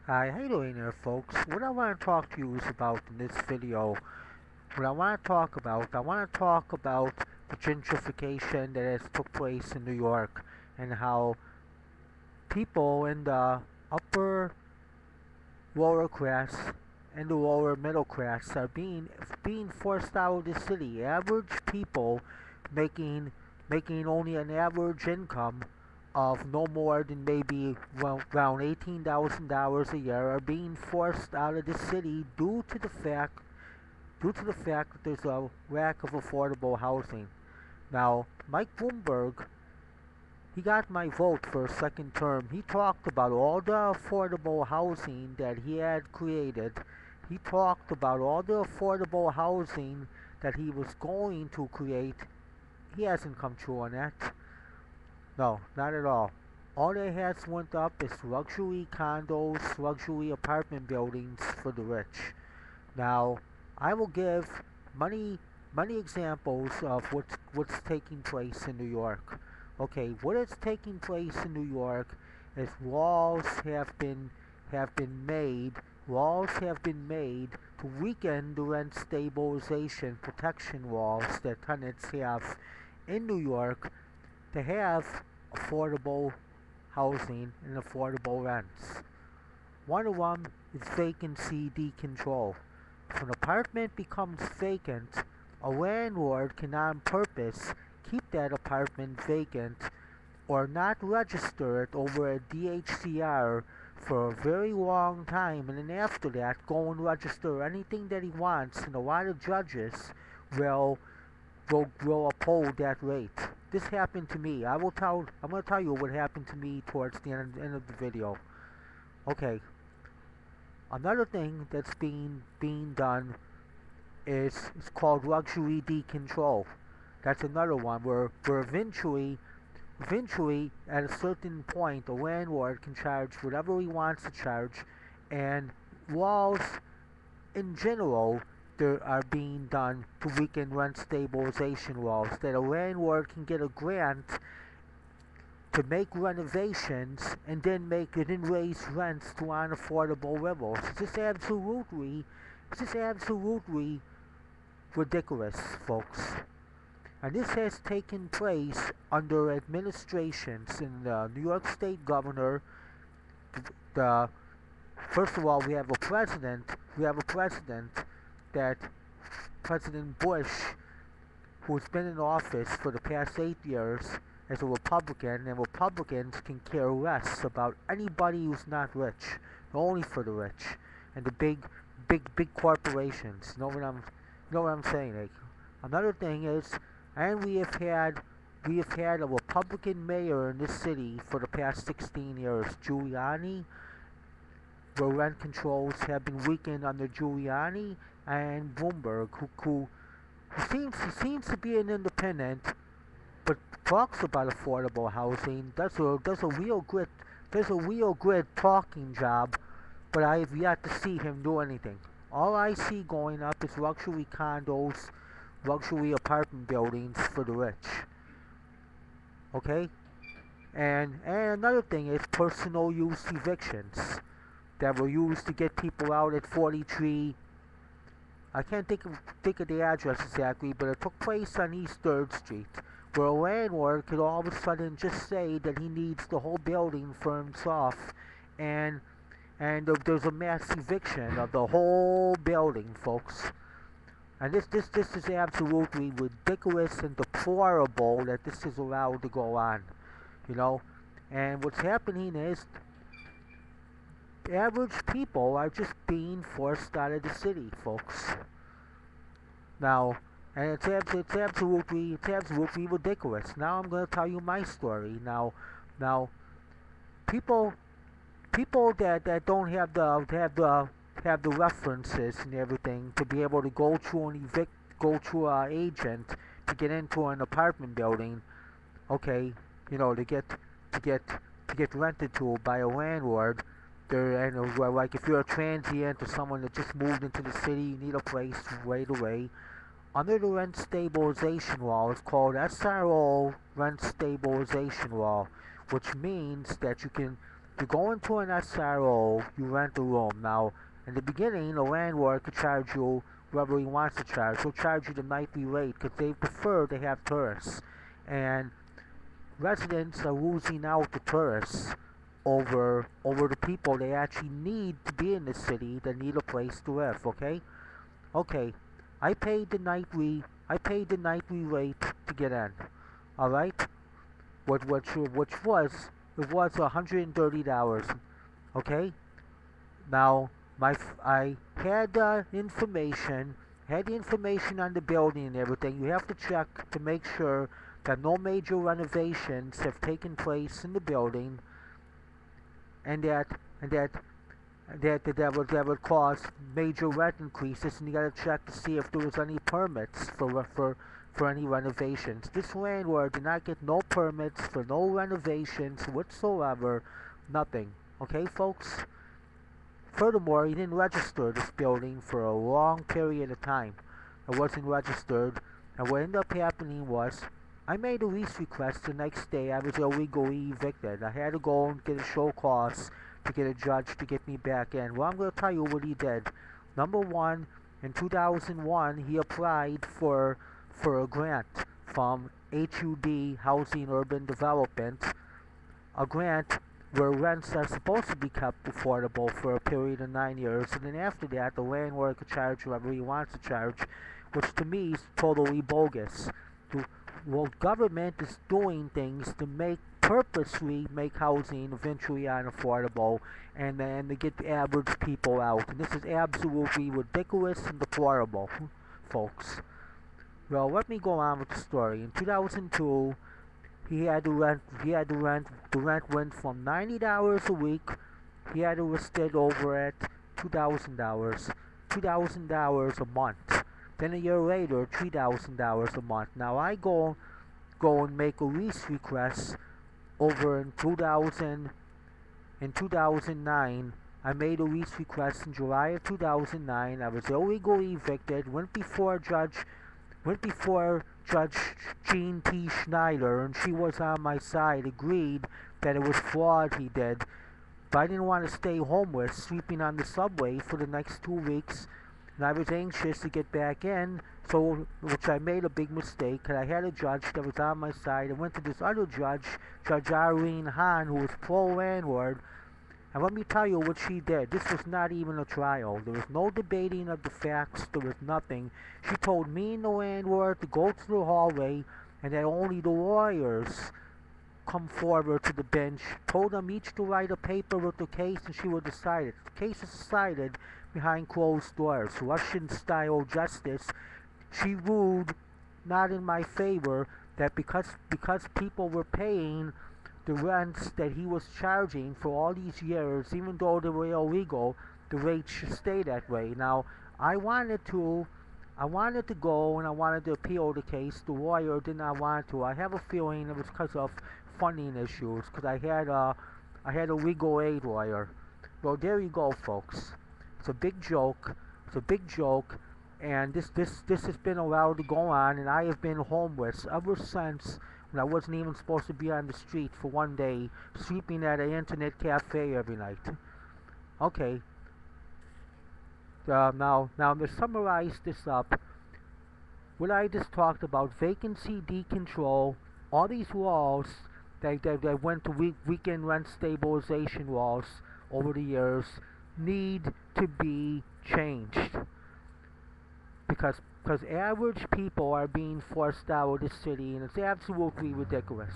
Hi, how you doing there, folks? What I want to talk to you is about in this video. What I want to talk about the gentrification that has took place in New York and how people in the upper, lower class and the lower middle class are being forced out of the city. Average people making making only an average income of no more than maybe around $18,000 a year are being forced out of the city due to the fact that there's a lack of affordable housing. Now, Mike Bloomberg, he got my vote for a second term. He talked about all the affordable housing that he had created. He talked about all the affordable housing that he was going to create. He hasn't come true on that. No, not at all. All that has went up is luxury condos, luxury apartment buildings for the rich. Now, I will give many many examples of what's taking place in New York. Okay, what is taking place in New York is laws have been made to weaken the rent stabilization protection walls that tenants have in New York to have affordable housing and affordable rents. One of them is vacancy decontrol. If an apartment becomes vacant, a landlord can on purpose keep that apartment vacant or not register it over a DHCR for a very long time, and then after that go and register anything that he wants, and a lot of judges will will uphold that rate. This happened to me. I'm going to tell you what happened to me towards the end of the video. Okay, another thing that's being done is it's called luxury decontrol. That's another one where eventually at a certain point a landlord can charge whatever he wants to charge, and laws in general there are being done to weaken rent stabilization laws, that a landlord can get a grant to make renovations and then raise rents to unaffordable levels. It's just absolutely ridiculous, folks. And this has taken place under administrations in the New York State governor. The First of all, We have a president that President Bush, who's been in office for the past 8 years as a Republican, and Republicans can care less about anybody who's not rich, only for the rich and the big corporations. Know what I'm saying? Like, another thing is, and we have had a Republican mayor in this city for the past 16 years, Giuliani, where rent controls have been weakened under Giuliani and Bloomberg, who seems to be an independent, but talks about affordable housing. Does a real good talking job, but I have yet to see him do anything. All I see going up is luxury condos, luxury apartment buildings for the rich. Okay? And another thing is personal use evictions that were used to get people out at 43. I can't think of the address exactly, but it took place on East 3rd Street, where a landlord could all of a sudden just say that he needs the whole building for himself, and there's a mass eviction of the whole building, folks. And this is absolutely ridiculous and deplorable that this is allowed to go on, you know. And what's happening is average people are just being forced out of the city, folks. Now, and it's absolutely ridiculous. Now I'm going to tell you my story. Now, people that don't have the references and everything to be able to go to an agent to get into an apartment building. Okay, to get rented to by a landlord. Like if you're a transient or someone that just moved into the city, you need a place right away. Under the rent stabilization law, it's called SRO rent stabilization law, which means that You go into an SRO, you rent a room. Now, in the beginning, the landlord could charge you whatever he wants to charge. He'll charge you the nightly rate because they prefer to have tourists. And residents are losing out to tourists over the people they actually need to be in the city that need a place to live, okay? Okay. I paid the nightly rate to get in. Alright? Which was $130. Okay? Now I had the information on the building and everything. You have to check to make sure that no major renovations have taken place in the building, and that would cause major rent increases, and you gotta check to see if there was any permits for any renovations. This landlord did not get no permits for no renovations whatsoever, nothing. Okay, folks? Furthermore, he didn't register this building for a long period of time. It wasn't registered, and what ended up happening was, I made a lease request the next day. I was illegally evicted. I had to go and get a show cause to get a judge to get me back in. Well, I'm going to tell you what he did. Number one, in 2001, he applied for a grant from HUD, Housing Urban Development, a grant where rents are supposed to be kept affordable for a period of 9 years, and then after that, the landlord could charge whatever he wants to charge, which to me is totally bogus. Well, government is doing things to purposely make housing eventually unaffordable, and then to get the average people out. And this is absolutely ridiculous and deplorable, folks. Well, let me go on with the story. In 2002, the rent went from $90 a week. He had to list it over at $2,000 a month. Then a year later, $3,000 a month. Now I go and make a lease request over in 2009. I made a lease request in July of 2009. I was illegally evicted. Went before Judge Jean T. Schneider, and she was on my side. Agreed that it was fraud he did, but I didn't want to stay homeless, sleeping on the subway for the next 2 weeks. And I was anxious to get back in, which I made a big mistake, because I had a judge that was on my side. I went to this other judge, Judge Irene Hahn, who was pro-landlord, and let me tell you what she did. This was not even a trial. There was no debating of the facts. There was nothing. She told me and the landlord to go to the hallway, and that only the lawyers come forward to the bench, told them each to write a paper with the case, and she would decide it. The case is decided behind closed doors. Russian-style justice. She ruled not in my favor, that because people were paying the rents that he was charging for all these years, even though they were illegal, the rates should stay that way. Now, I wanted to go and I wanted to appeal the case. The lawyer did not want to. I have a feeling it was because of funding issues, because I had a legal aid lawyer. Well, there you go, folks. It's a big joke. And this has been allowed to go on, and I have been homeless ever since, when I wasn't even supposed to be on the street for one day, sleeping at an internet cafe every night. Okay. Now to summarize this up, what I just talked about, vacancy decontrol, all these laws that went to weekend rent stabilization laws over the years need to be changed. Because average people are being forced out of the city, and it's absolutely ridiculous.